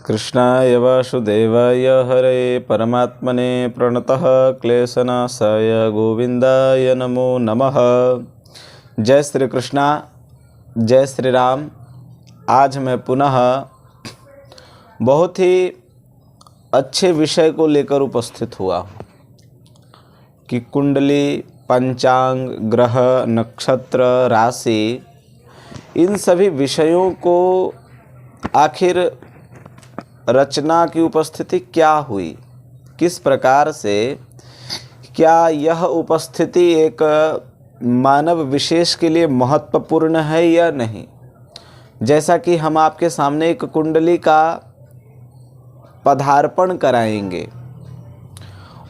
कृष्णाय वासुदेवाय हरे परमात्मने प्रणतः क्लेशनाशाय गोविंदाय नमो नमः। जय श्री कृष्णा, जय श्री राम। आज मैं पुनः बहुत ही अच्छे विषय को लेकर उपस्थित हुआ हूँ कि कुंडली, पंचांग, ग्रह, नक्षत्र, राशि, इन सभी विषयों को आखिर रचना की उपस्थिति क्या हुई, किस प्रकार से, क्या यह उपस्थिति एक मानव विशेष के लिए महत्वपूर्ण है या नहीं। जैसा कि हम आपके सामने एक कुंडली का पदार्पण कराएंगे,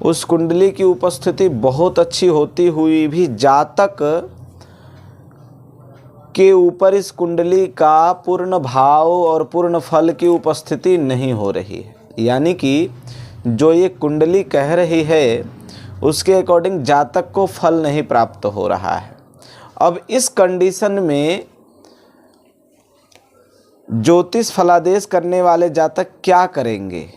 उस कुंडली की उपस्थिति बहुत अच्छी होती हुई भी जातक के ऊपर इस कुंडली का पूर्ण भाव और पूर्ण फल की उपस्थिति नहीं हो रही है। यानी कि जो ये कुंडली कह रही है उसके अकॉर्डिंग जातक को फल नहीं प्राप्त हो रहा है। अब इस कंडीशन में ज्योतिष फलादेश करने वाले जातक क्या करेंगे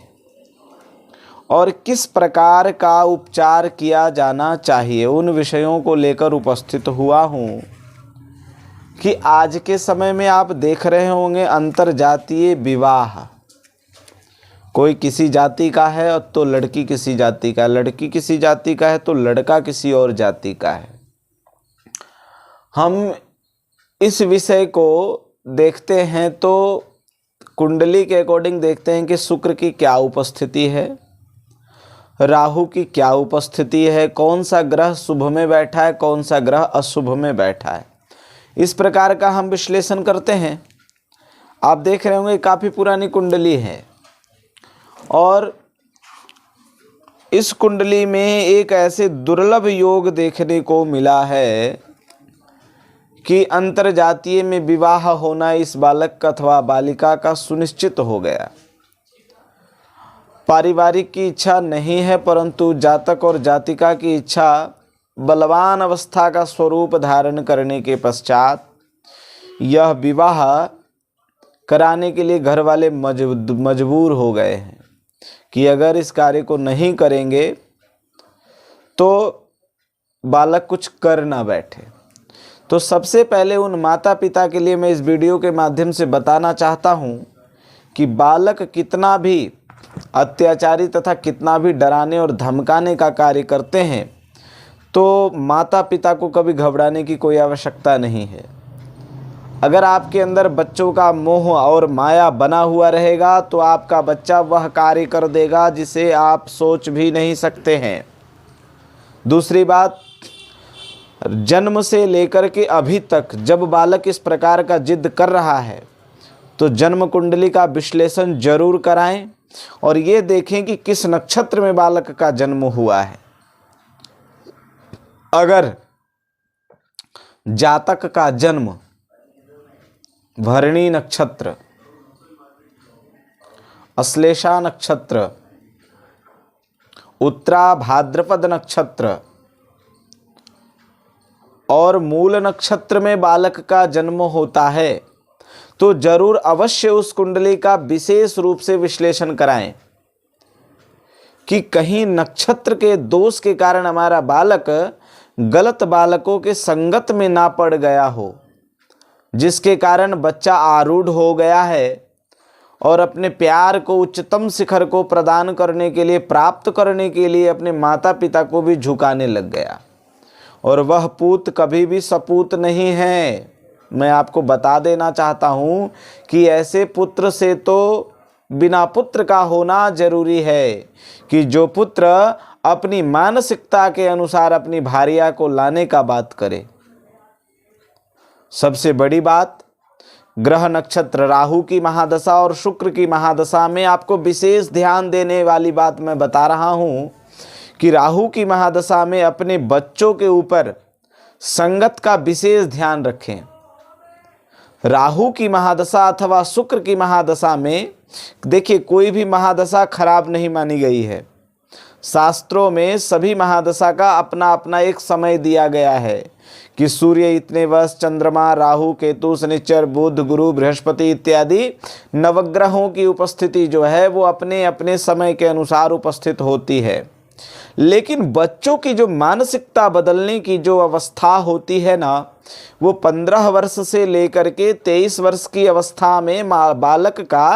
और किस प्रकार का उपचार किया जाना चाहिए, उन विषयों को लेकर उपस्थित हुआ हूँ कि आज के समय में आप देख रहे होंगे अंतरजातीय विवाह, कोई किसी जाति का है तो लड़की किसी जाति का, लड़की किसी जाति का है तो लड़का किसी और जाति का है। हम इस विषय को देखते हैं तो कुंडली के अकॉर्डिंग देखते हैं कि शुक्र की क्या उपस्थिति है, राहु की क्या उपस्थिति है, कौन सा ग्रह शुभ में बैठा है, कौन सा ग्रह अशुभ में बैठा है। इस प्रकार का हम विश्लेषण करते हैं। आप देख रहे होंगे काफ़ी पुरानी कुंडली है और इस कुंडली में एक ऐसे दुर्लभ योग देखने को मिला है कि अंतरजातीय में विवाह होना इस बालक अथवा बालिका का सुनिश्चित हो गया। पारिवारिक की इच्छा नहीं है परंतु जातक और जातिका की इच्छा बलवान अवस्था का स्वरूप धारण करने के पश्चात यह विवाह कराने के लिए घर वाले मजबूर हो गए हैं कि अगर इस कार्य को नहीं करेंगे तो बालक कुछ कर ना बैठे। तो सबसे पहले उन माता पिता के लिए मैं इस वीडियो के माध्यम से बताना चाहता हूं कि बालक कितना भी अत्याचारी तथा कितना भी डराने और धमकाने का कार्य करते हैं तो माता पिता को कभी घबराने की कोई आवश्यकता नहीं है। अगर आपके अंदर बच्चों का मोह और माया बना हुआ रहेगा तो आपका बच्चा वह कार्य कर देगा जिसे आप सोच भी नहीं सकते हैं। दूसरी बात, जन्म से लेकर के अभी तक जब बालक इस प्रकार का जिद कर रहा है तो जन्म कुंडली का विश्लेषण जरूर कराएं और ये देखें कि किस नक्षत्र में बालक का जन्म हुआ है। अगर जातक का जन्म भरणी नक्षत्र, अश्लेषा नक्षत्र, उत्तरा भाद्रपद नक्षत्र और मूल नक्षत्र में बालक का जन्म होता है तो जरूर अवश्य उस कुंडली का विशेष रूप से विश्लेषण कराएं कि कहीं नक्षत्र के दोष के कारण हमारा बालक गलत बालकों के संगत में ना पड़ गया हो, जिसके कारण बच्चा आरूढ़ हो गया है और अपने प्यार को उच्चतम शिखर को प्रदान करने के लिए, प्राप्त करने के लिए अपने माता पिता को भी झुकाने लग गया। और वह पूत कभी भी सपूत नहीं है। मैं आपको बता देना चाहता हूँ कि ऐसे पुत्र से तो बिना पुत्र का होना जरूरी है कि जो पुत्र अपनी मानसिकता के अनुसार अपनी भार्या को लाने का बात करे। सबसे बड़ी बात, ग्रह नक्षत्र राहु की महादशा और शुक्र की महादशा में आपको विशेष ध्यान देने वाली बात मैं बता रहा हूं कि राहु की महादशा में अपने बच्चों के ऊपर संगत का विशेष ध्यान रखें। राहु की महादशा अथवा शुक्र की महादशा में देखिए, कोई भी महादशा खराब नहीं मानी गई है। शास्त्रों में सभी महादशा का अपना अपना एक समय दिया गया है कि सूर्य इतने वर्ष, चंद्रमा, राहु, केतु, शनिचर, बुध, गुरु, बृहस्पति इत्यादि नवग्रहों की उपस्थिति जो है वो अपने अपने समय के अनुसार उपस्थित होती है। लेकिन बच्चों की जो मानसिकता बदलने की जो अवस्था होती है ना, वो 15 वर्ष से लेकर के 23 वर्ष की अवस्था में बालक का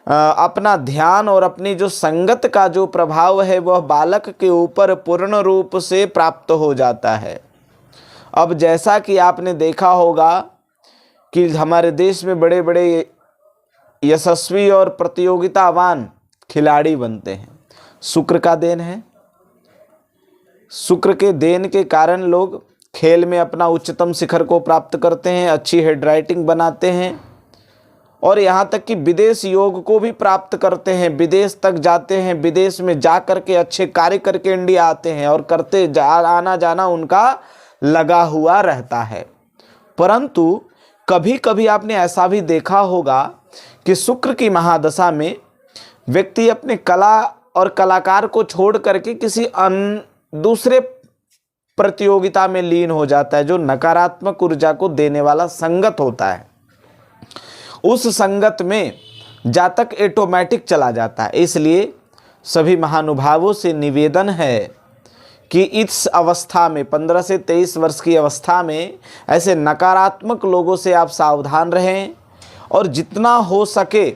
अपना ध्यान और अपनी जो संगत का जो प्रभाव है वह बालक के ऊपर पूर्ण रूप से प्राप्त हो जाता है। अब जैसा कि आपने देखा होगा कि हमारे देश में बड़े बड़े यशस्वी और प्रतियोगितावान खिलाड़ी बनते हैं, शुक्र का देन है। शुक्र के देन के कारण लोग खेल में अपना उच्चतम शिखर को प्राप्त करते हैं, अच्छी हैंडराइटिंग बनाते हैं और यहाँ तक कि विदेश योग को भी प्राप्त करते हैं, विदेश तक जाते हैं, विदेश में जा कर के अच्छे कार्य करके इंडिया आते हैं और करते आना जाना उनका लगा हुआ रहता है। परंतु कभी कभी आपने ऐसा भी देखा होगा कि शुक्र की महादशा में व्यक्ति अपने कला और कलाकार को छोड़ करके किसी दूसरे प्रतियोगिता में लीन हो जाता है, जो नकारात्मक ऊर्जा को देने वाला संगत होता है। उस संगत में जातक ऑटोमेटिक चला जाता है। इसलिए सभी महानुभावों से निवेदन है कि इस अवस्था में 15 से 23 वर्ष की अवस्था में ऐसे नकारात्मक लोगों से आप सावधान रहें और जितना हो सके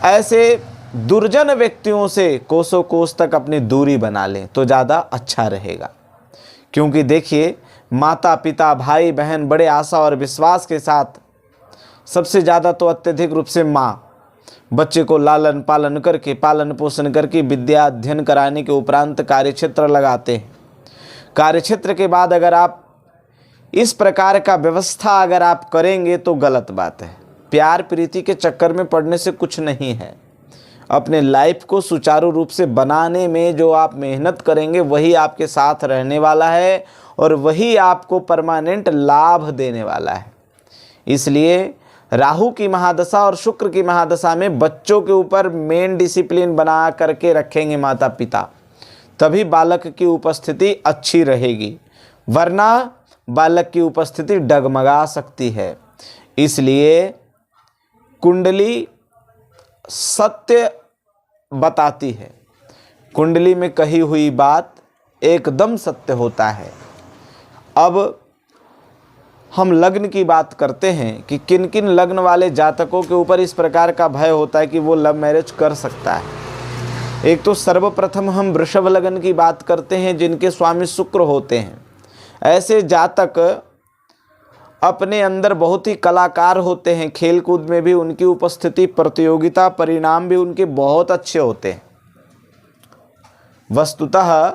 ऐसे दुर्जन व्यक्तियों से कोसों कोस तक अपनी दूरी बना लें तो ज़्यादा अच्छा रहेगा। क्योंकि देखिए, माता पिता भाई बहन बड़े आशा और विश्वास के साथ, सबसे ज़्यादा तो अत्यधिक रूप से माँ, बच्चे को लालन पालन करके पालन पोषण करके विद्या अध्ययन कराने के उपरांत कार्यक्षेत्र लगाते हैं। कार्यक्षेत्र के बाद अगर आप इस प्रकार का व्यवस्था अगर आप करेंगे तो गलत बात है। प्यार प्रीति के चक्कर में पड़ने से कुछ नहीं है। अपने लाइफ को सुचारू रूप से बनाने में जो आप मेहनत करेंगे वही आपके साथ रहने वाला है और वही आपको परमानेंट लाभ देने वाला है। इसलिए राहु की महादशा और शुक्र की महादशा में बच्चों के ऊपर मेन डिसिप्लिन बना करके रखेंगे माता पिता, तभी बालक की उपस्थिति अच्छी रहेगी, वरना बालक की उपस्थिति डगमगा सकती है। इसलिए कुंडली सत्य बताती है, कुंडली में कही हुई बात एकदम सत्य होता है। अब हम लग्न की बात करते हैं कि किन किन लग्न वाले जातकों के ऊपर इस प्रकार का भय होता है कि वो लव मैरिज कर सकता है। एक तो सर्वप्रथम हम वृषभ लग्न की बात करते हैं जिनके स्वामी शुक्र होते हैं। ऐसे जातक अपने अंदर बहुत ही कलाकार होते हैं, खेल कूद में भी उनकी उपस्थिति, प्रतियोगिता परिणाम भी उनके बहुत अच्छे होते हैं। वस्तुतः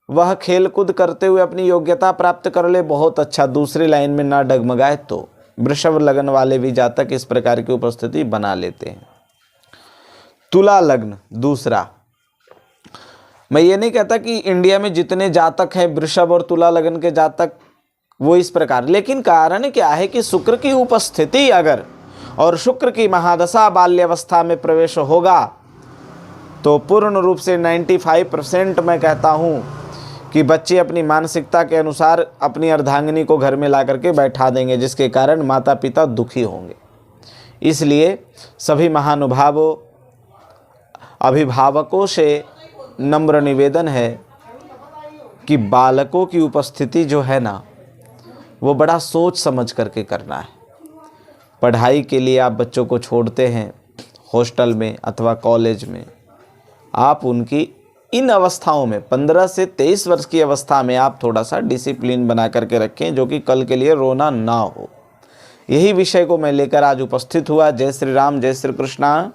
वह खेल कूद करते हुए अपनी योग्यता प्राप्त कर ले, बहुत अच्छा, दूसरी लाइन में ना डगमगाए तो वृषभ लग्न वाले भी जातक इस प्रकार की उपस्थिति बना लेते हैं। तुला लग्न दूसरा, मैं ये नहीं कहता कि इंडिया में जितने जातक हैं वृषभ और तुला लग्न के जातक वो इस प्रकार, लेकिन कारण क्या है कि शुक्र की उपस्थिति अगर और शुक्र की महादशा बाल्यावस्था में प्रवेश होगा तो पूर्ण रूप से 95% मैं कहता हूँ कि बच्चे अपनी मानसिकता के अनुसार अपनी अर्धांगिनी को घर में ला करके बैठा देंगे, जिसके कारण माता पिता दुखी होंगे। इसलिए सभी महानुभावों अभिभावकों से नम्र निवेदन है कि बालकों की उपस्थिति जो है ना वो बड़ा सोच समझ करके करना है। पढ़ाई के लिए आप बच्चों को छोड़ते हैं हॉस्टल में अथवा कॉलेज में, आप उनकी इन अवस्थाओं में 15 से 23 वर्ष की अवस्था में आप थोड़ा सा डिसिप्लिन बना करके रखें, जो कि कल के लिए रोना ना हो। यही विषय को मैं लेकर आज उपस्थित हुआ। जय श्री राम, जय श्री कृष्णा।